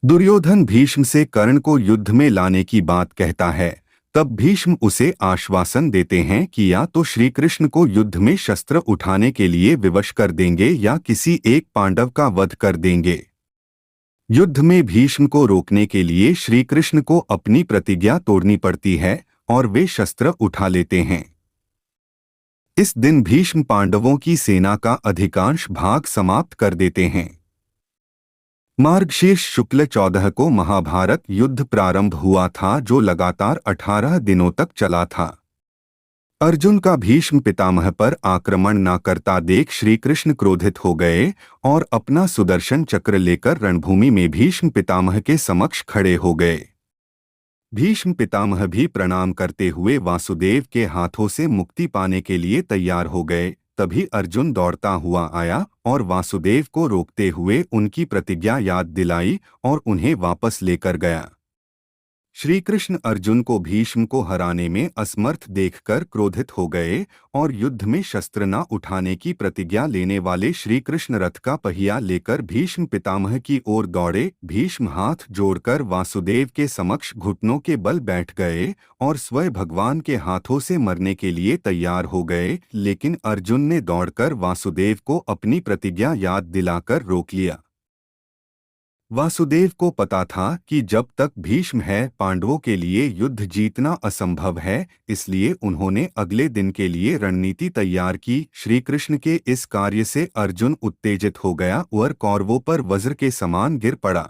दुर्योधन भीष्म से कर्ण को युद्ध में लाने की बात कहता है। तब भीष्म उसे आश्वासन देते हैं कि या तो श्री कृष्ण को युद्ध में शस्त्र उठाने के लिए विवश कर देंगे या किसी एक पांडव का वध कर देंगे। युद्ध में भीष्म को रोकने के लिए श्री कृष्ण को अपनी प्रतिज्ञा तोड़नी पड़ती है और वे शस्त्र उठा लेते हैं। इस दिन भीष्म पांडवों की सेना का अधिकांश भाग समाप्त कर देते हैं। मार्गशीर्ष शुक्ल 14 को महाभारत युद्ध प्रारंभ हुआ था, जो लगातार 18 दिनों तक चला था। अर्जुन का भीष्म पितामह पर आक्रमण न करता देख श्री कृष्ण क्रोधित हो गए और अपना सुदर्शन चक्र लेकर रणभूमि में भीष्म पितामह के समक्ष खड़े हो गए। भीष्म पितामह भी प्रणाम करते हुए वासुदेव के हाथों से मुक्ति पाने के लिए तैयार हो गए। तभी अर्जुन दौड़ता हुआ आया और वासुदेव को रोकते हुए उनकी प्रतिज्ञा याद दिलाई और उन्हें वापस लेकर गया। श्री कृष्ण अर्जुन को भीष्म को हराने में असमर्थ देखकर क्रोधित हो गए और युद्ध में शस्त्र न उठाने की प्रतिज्ञा लेने वाले श्री कृष्ण रथ का पहिया लेकर भीष्म पितामह की ओर दौड़े। भीष्म हाथ जोड़कर वासुदेव के समक्ष घुटनों के बल बैठ गए और स्वयं भगवान के हाथों से मरने के लिए तैयार हो गए, लेकिन अर्जुन ने दौड़कर वासुदेव को अपनी प्रतिज्ञा याद दिलाकर रोक लिया। वासुदेव को पता था कि जब तक भीष्म है पांडवों के लिए युद्ध जीतना असंभव है, इसलिए उन्होंने अगले दिन के लिए रणनीति तैयार की। श्री कृष्ण के इस कार्य से अर्जुन उत्तेजित हो गया और कौरवों पर वज्र के समान गिर पड़ा।